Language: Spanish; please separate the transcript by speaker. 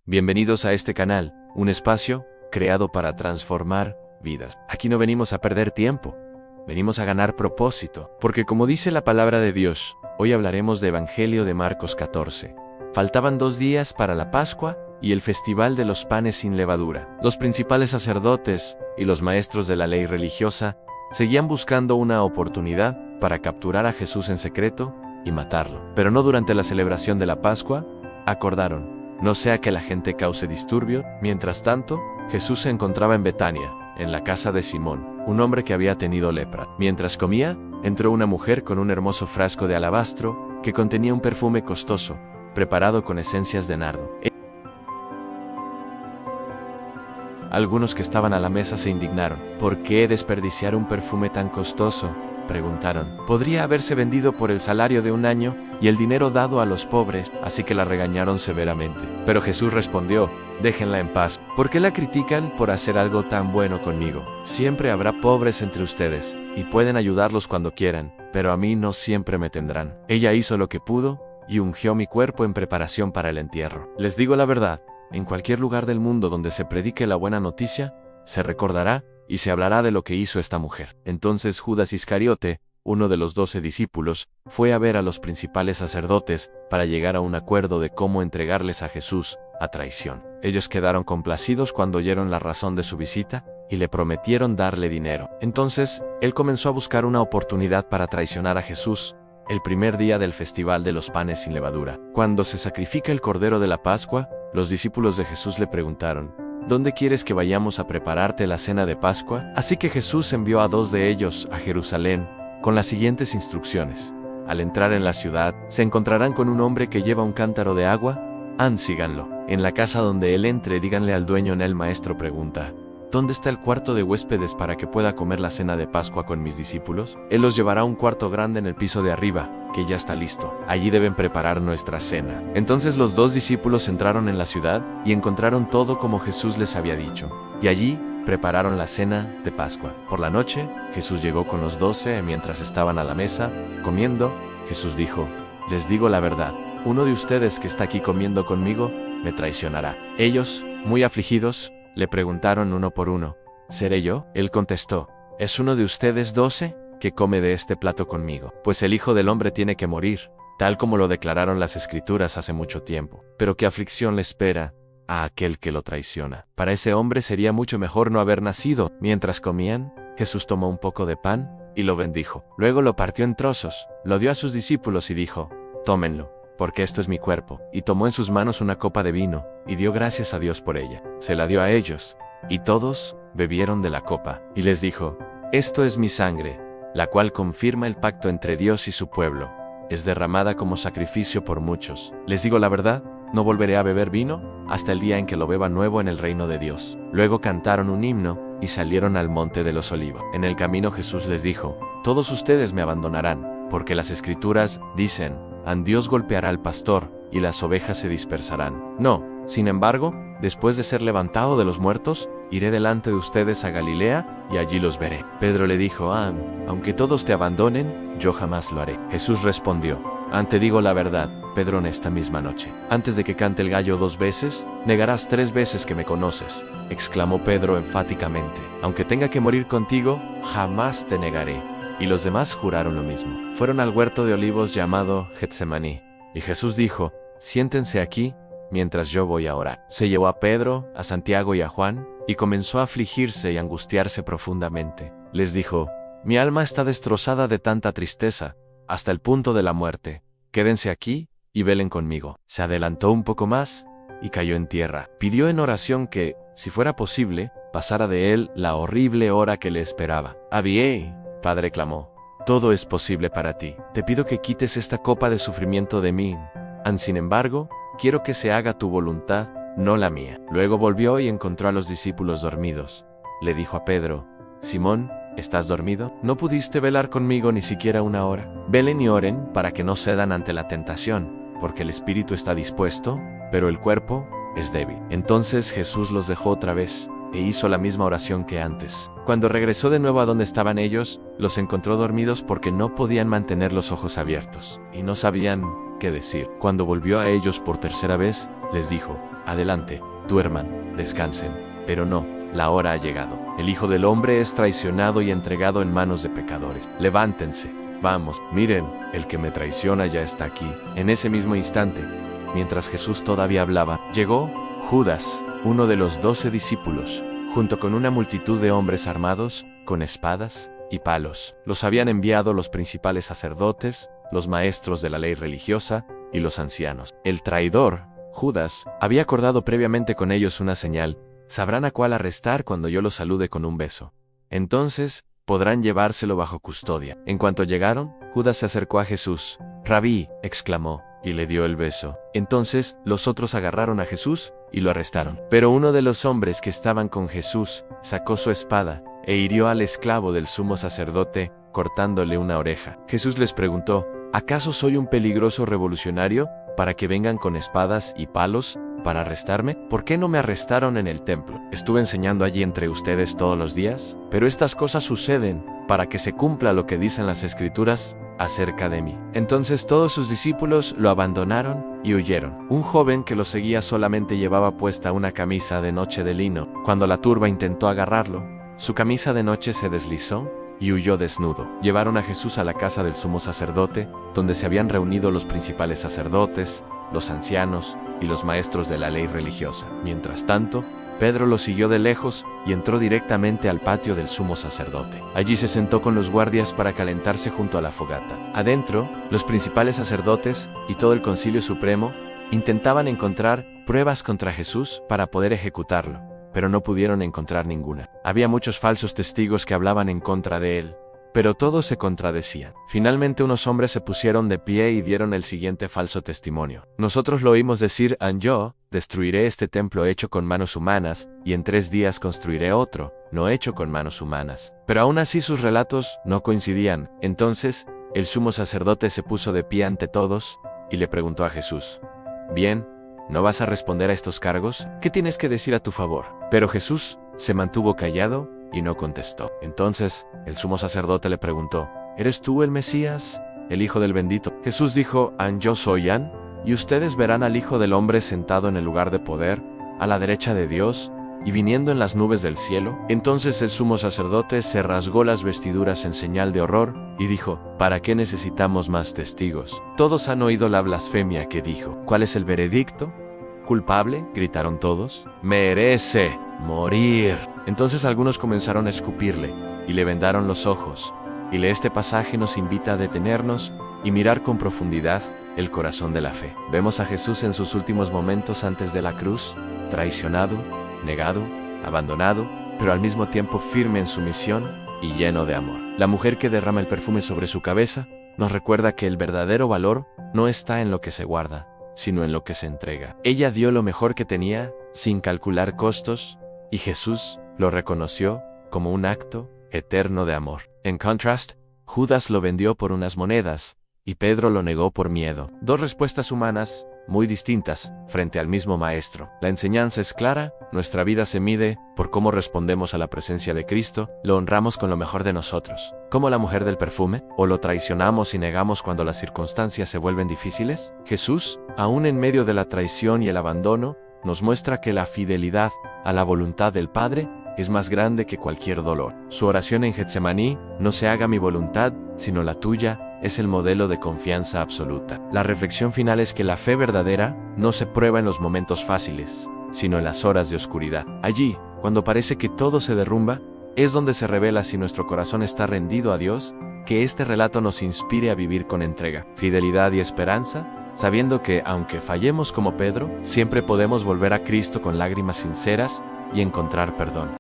Speaker 1: Bienvenidos a este canal, un espacio creado para transformar vidas. Aquí no venimos a perder tiempo, venimos a ganar propósito, porque como dice la palabra de Dios, hoy hablaremos de Evangelio de Marcos 14. Faltaban 2 días para la Pascua y el Festival de los Panes sin Levadura. Los principales sacerdotes y los maestros de la ley religiosa seguían buscando una oportunidad para capturar a Jesús en secreto y matarlo. Pero no durante la celebración de la Pascua, acordaron, no sea que la gente cause disturbio. Mientras tanto, Jesús se encontraba en Betania, en la casa de Simón, un hombre que había tenido lepra. Mientras comía, entró una mujer con un hermoso frasco de alabastro que contenía un perfume costoso, preparado con esencias de nardo. Algunos que estaban a la mesa se indignaron. ¿Por qué desperdiciar un perfume tan costoso?, preguntaron. Podría haberse vendido por el salario de un año y el dinero dado a los pobres, así que la regañaron severamente. Pero Jesús respondió, déjenla en paz. ¿Por qué la critican por hacer algo tan bueno conmigo? Siempre habrá pobres entre ustedes, y pueden ayudarlos cuando quieran, pero a mí no siempre me tendrán. Ella hizo lo que pudo y ungió mi cuerpo en preparación para el entierro. Les digo la verdad, en cualquier lugar del mundo donde se predique la buena noticia, se recordará y se hablará de lo que hizo esta mujer. Entonces Judas Iscariote, uno de los 12 discípulos, fue a ver a los principales sacerdotes para llegar a un acuerdo de cómo entregarles a Jesús a traición. Ellos quedaron complacidos cuando oyeron la razón de su visita y le prometieron darle dinero. Entonces, él comenzó a buscar una oportunidad para traicionar a Jesús el primer día del Festival de los Panes sin Levadura. Cuando se sacrifica el Cordero de la Pascua, los discípulos de Jesús le preguntaron, ¿dónde quieres que vayamos a prepararte la cena de Pascua? Así que Jesús envió a 2 de ellos a Jerusalén con las siguientes instrucciones. Al entrar en la ciudad, se encontrarán con un hombre que lleva un cántaro de agua. Síganlo. En la casa donde él entre, díganle al dueño, el maestro pregunta, ¿dónde está el cuarto de huéspedes para que pueda comer la cena de Pascua con mis discípulos? Él los llevará a un cuarto grande en el piso de arriba, que ya está listo. Allí deben preparar nuestra cena. Entonces los 2 discípulos entraron en la ciudad y encontraron todo como Jesús les había dicho. Y allí prepararon la cena de Pascua. Por la noche, Jesús llegó con los 12 mientras estaban a la mesa, comiendo. Jesús dijo, les digo la verdad, uno de ustedes que está aquí comiendo conmigo, me traicionará. Ellos, muy afligidos, le preguntaron uno por uno, ¿seré yo? Él contestó, ¿es uno de ustedes 12 que come de este plato conmigo? Pues el Hijo del Hombre tiene que morir, tal como lo declararon las Escrituras hace mucho tiempo. Pero qué aflicción le espera a aquel que lo traiciona. Para ese hombre sería mucho mejor no haber nacido. Mientras comían, Jesús tomó un poco de pan y lo bendijo. Luego lo partió en trozos, lo dio a sus discípulos y dijo, tómenlo, porque esto es mi cuerpo. Y tomó en sus manos una copa de vino, y dio gracias a Dios por ella. Se la dio a ellos, y todos bebieron de la copa. Y les dijo, esto es mi sangre, la cual confirma el pacto entre Dios y su pueblo. Es derramada como sacrificio por muchos. Les digo la verdad, no volveré a beber vino hasta el día en que lo beba nuevo en el reino de Dios. Luego cantaron un himno y salieron al monte de los Olivos. En el camino Jesús les dijo, todos ustedes me abandonarán, porque las Escrituras dicen, Dios golpeará al pastor, y las ovejas se dispersarán. No, sin embargo, después de ser levantado de los muertos, iré delante de ustedes a Galilea, y allí los veré. Pedro le dijo, aunque todos te abandonen, yo jamás lo haré. Jesús respondió, te digo la verdad, Pedro, en esta misma noche, antes de que cante el gallo 2 veces, negarás 3 veces que me conoces. Exclamó Pedro enfáticamente, aunque tenga que morir contigo, jamás te negaré. Y los demás juraron lo mismo. Fueron al huerto de olivos llamado Getsemaní, y Jesús dijo, siéntense aquí, mientras yo voy a orar. Se llevó a Pedro, a Santiago y a Juan, y comenzó a afligirse y angustiarse profundamente. Les dijo, mi alma está destrozada de tanta tristeza, hasta el punto de la muerte. Quédense aquí y velen conmigo. Se adelantó un poco más y cayó en tierra. Pidió en oración que, si fuera posible, pasara de él la horrible hora que le esperaba. Abie, Padre, clamó, todo es posible para ti. Te pido que quites esta copa de sufrimiento de mí. Sin embargo, quiero que se haga tu voluntad, no la mía. Luego volvió y encontró a los discípulos dormidos. Le dijo a Pedro, Simón, ¿estás dormido? ¿No pudiste velar conmigo ni siquiera 1 hora? Velen y oren para que no cedan ante la tentación, porque el espíritu está dispuesto, pero el cuerpo es débil. Entonces Jesús los dejó otra vez, e hizo la misma oración que antes. Cuando regresó de nuevo a donde estaban ellos, los encontró dormidos porque no podían mantener los ojos abiertos, y no sabían qué decir. Cuando volvió a ellos por tercera vez, les dijo, adelante, duerman, descansen. Pero no, la hora ha llegado. El Hijo del Hombre es traicionado y entregado en manos de pecadores. Levántense, vamos, miren, el que me traiciona ya está aquí. En ese mismo instante, mientras Jesús todavía hablaba, llegó Judas, uno de los 12 discípulos, junto con una multitud de hombres armados, con espadas y palos. Los habían enviado los principales sacerdotes, los maestros de la ley religiosa y los ancianos. El traidor, Judas, había acordado previamente con ellos una señal: sabrán a cuál arrestar cuando yo los salude con un beso. Entonces podrán llevárselo bajo custodia. En cuanto llegaron, Judas se acercó a Jesús. «Rabí», exclamó, y le dio el beso. Entonces los otros agarraron a Jesús y lo arrestaron. Pero uno de los hombres que estaban con Jesús sacó su espada e hirió al esclavo del sumo sacerdote, cortándole una oreja. Jesús les preguntó: ¿acaso soy un peligroso revolucionario para que vengan con espadas y palos para arrestarme? ¿Por qué no me arrestaron en el templo? ¿Estuve enseñando allí entre ustedes todos los días? Pero estas cosas suceden para que se cumpla lo que dicen las Escrituras acerca de mí. Entonces todos sus discípulos lo abandonaron y huyeron. Un joven que lo seguía solamente llevaba puesta una camisa de noche de lino. Cuando la turba intentó agarrarlo, su camisa de noche se deslizó y huyó desnudo. Llevaron a Jesús a la casa del sumo sacerdote, donde se habían reunido los principales sacerdotes, los ancianos y los maestros de la ley religiosa. Mientras tanto, Pedro lo siguió de lejos y entró directamente al patio del sumo sacerdote. Allí se sentó con los guardias para calentarse junto a la fogata. Adentro, los principales sacerdotes y todo el Concilio Supremo intentaban encontrar pruebas contra Jesús para poder ejecutarlo, pero no pudieron encontrar ninguna. Había muchos falsos testigos que hablaban en contra de él, pero todos se contradecían. Finalmente unos hombres se pusieron de pie y dieron el siguiente falso testimonio: nosotros lo oímos decir: yo destruiré este templo hecho con manos humanas, y en 3 días construiré otro, no hecho con manos humanas. Pero aún así sus relatos no coincidían. Entonces el sumo sacerdote se puso de pie ante todos y le preguntó a Jesús: bien, ¿no vas a responder a estos cargos? ¿Qué tienes que decir a tu favor? Pero Jesús se mantuvo callado y no contestó. Entonces el sumo sacerdote le preguntó: ¿eres tú el Mesías, el Hijo del Bendito? Jesús dijo: yo soy, y ustedes verán al Hijo del Hombre sentado en el lugar de poder, a la derecha de Dios, y viniendo en las nubes del cielo. Entonces el sumo sacerdote se rasgó las vestiduras en señal de horror y dijo: ¿para qué necesitamos más testigos? Todos han oído la blasfemia que dijo. ¿Cuál es el veredicto? ¿Culpable?, gritaron todos. Merece morir. Entonces algunos comenzaron a escupirle y le vendaron los ojos. Y este pasaje nos invita a detenernos y mirar con profundidad el corazón de la fe. Vemos a Jesús en sus últimos momentos antes de la cruz, traicionado, negado, abandonado, pero al mismo tiempo firme en su misión y lleno de amor. La mujer que derrama el perfume sobre su cabeza nos recuerda que el verdadero valor no está en lo que se guarda, sino en lo que se entrega. Ella dio lo mejor que tenía, sin calcular costos, y Jesús lo reconoció como un acto eterno de amor. En contrast, Judas lo vendió por unas monedas, y Pedro lo negó por miedo. 2 respuestas humanas, muy distintas, frente al mismo maestro. La enseñanza es clara: nuestra vida se mide por cómo respondemos a la presencia de Cristo. ¿Lo honramos con lo mejor de nosotros, como la mujer del perfume? ¿O lo traicionamos y negamos cuando las circunstancias se vuelven difíciles? Jesús, aún en medio de la traición y el abandono, nos muestra que la fidelidad a la voluntad del Padre es más grande que cualquier dolor. Su oración en Getsemaní: no se haga mi voluntad, sino la tuya, es el modelo de confianza absoluta. La reflexión final es que la fe verdadera no se prueba en los momentos fáciles, sino en las horas de oscuridad. Allí, cuando parece que todo se derrumba, es donde se revela si nuestro corazón está rendido a Dios. Que este relato nos inspire a vivir con entrega, fidelidad y esperanza, sabiendo que, aunque fallemos como Pedro, siempre podemos volver a Cristo con lágrimas sinceras y encontrar perdón.